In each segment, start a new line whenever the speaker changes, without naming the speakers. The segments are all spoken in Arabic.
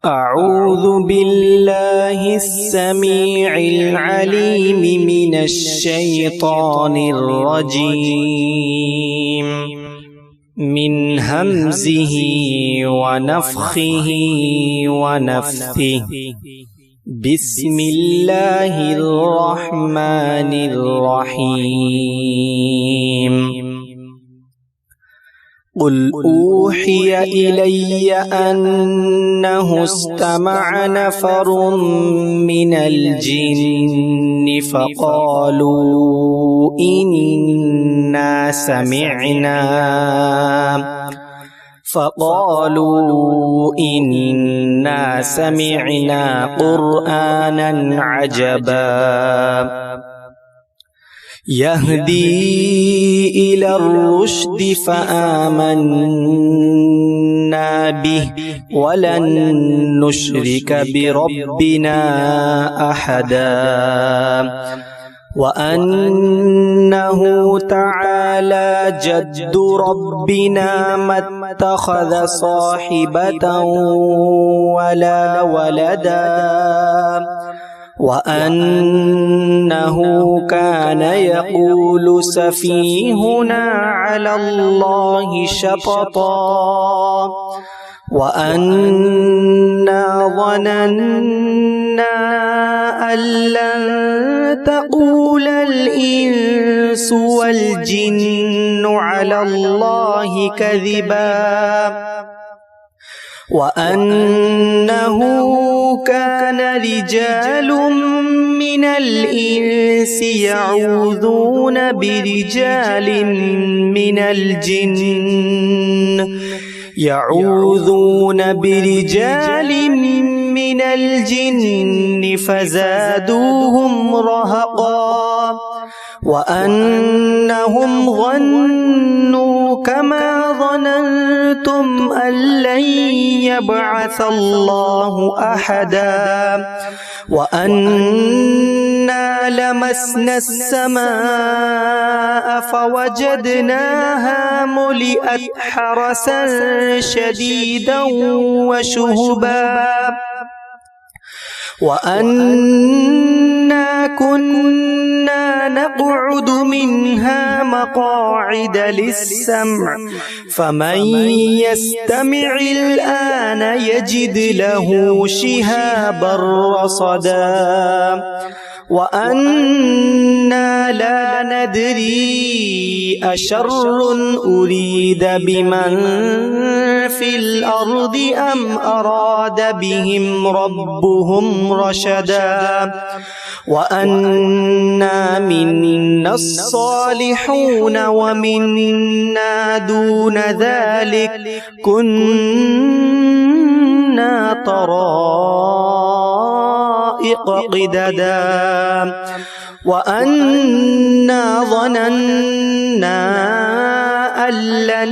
أعوذ بالله السميع العليم من الشيطان الرجيم من همزه ونفخه ونفثه. بسم الله الرحمن الرحيم. قل أوحي إلي أنه استمع نفر من الجن فقالوا إنا سمعنا قرآنا عجبا يهدي إلى الرشد فآمنا به ولن نشرك بربنا أحدا وأنه تعالى جد ربنا ما اتخذ صاحبة ولا ولدا وأنه كان يقول سفيهنا على الله شططا وأنا ظننا أن لن تقول الإنس والجن على الله كذبا وأنه كان رجال من الإنس يعوذون برجال من الجن فزادوهم رهقا وأنهم ظنوا كما ظننتم أن لن يبعث الله أحدا وأنا لمسنا السماء فوجدناها ملئت حرسا شديدا وشهبا وأنا كنا نقعد منها مقاعد للسمع فمن يستمع الآن يجد له شهابا رصدا وأنا لا ندري أشر أريد بمن في الأرض أم أراد بهم ربهم رشدا وأنا منا الصالحون ومنا دون ذلك كنا طرائق قددا وأنا ظننا أن لن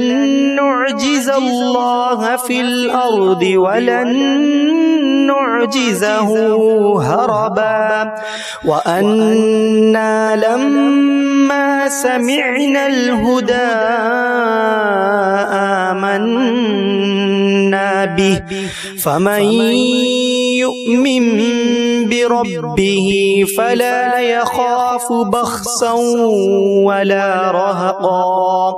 نعجز الله في الأرض ولن نعجزه هربا وأنا لما سمعنا الهدى آمنا به فمن يؤمن بربه فلا يخاف بخسا ولا رهقا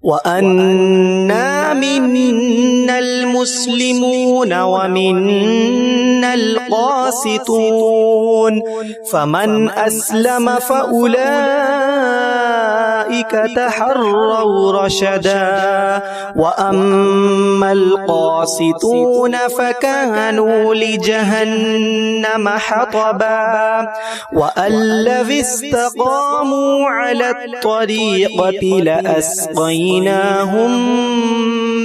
وأنا منا المسلمون ومنا القاسطون فمن أسلم فأولئك تحروا رشدا وأما القاسطون فكانوا لجهنم حطبا والذي استقاموا على الطريقة لأسقيناهم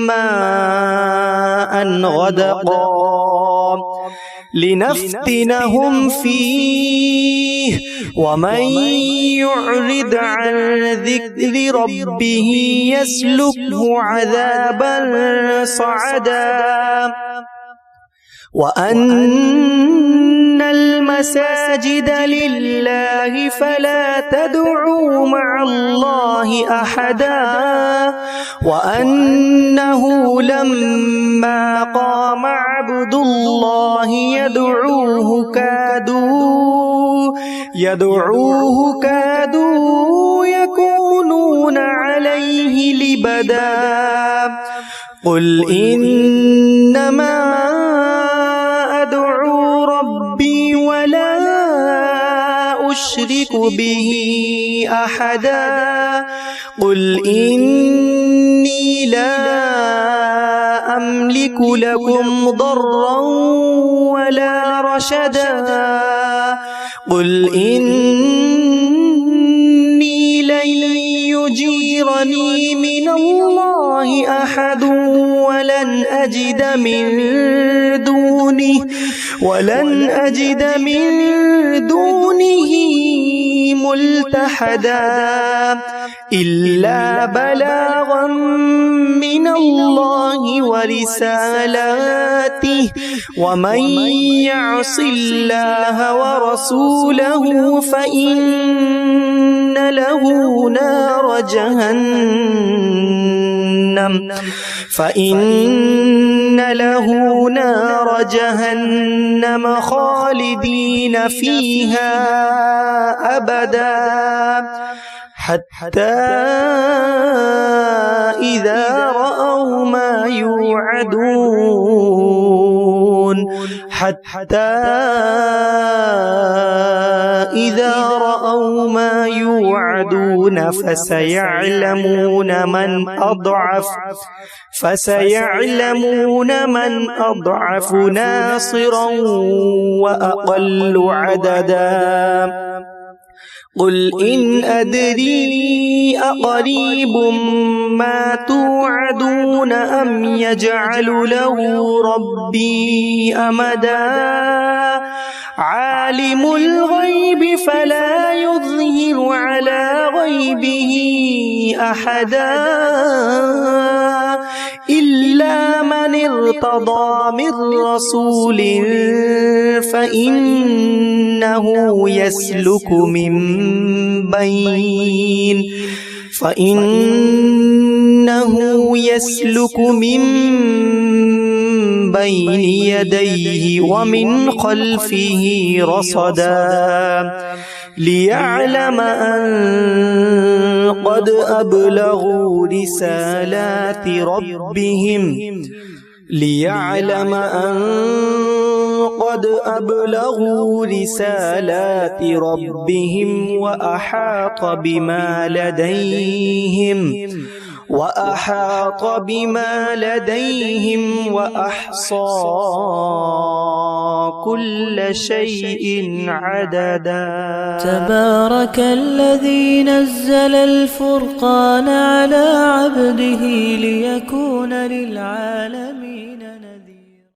ماء غدقا لنفتنهم فيه ومن يعرض عن ذكر ربه يسلكه عذابا صعدا وأن المساجد لله فلا تدعوا مع الله أحدا وأنه لما قام عبد الله يدعوه كادوا يكونون عليه لبدا قل إنما أدعو ربي ولا أشرك به أحدا قل إني لا أملك لكم ضرا ولا رشدا قل إني لن يجيرني من الله أحد ولن أجد من دونه ملتحدا إلا بلاغا من الله ورسالاته ومن يعص الله ورسوله فإن له نار جهنم خالدين فيها أبدا حتى إذا رأوا ما يوعدون فسيعلمون من أضعف ناصرا وأقل عددا قل إن أدري أقريب ما توعدون أم يجعل له ربي أمدا عالم الغيب فلا يظهر على غيبه أحدا إلا من ارتضى من رسول فإنه يسلك من بين يديه ومن خلفه رصدا ليعلم أن قد أبلغوا رسالات ربهم وأحاط بما لديهم وأحصى كل شيء عددا
تبارك الذي نزل الفرقان على عبده ليكون للعالمين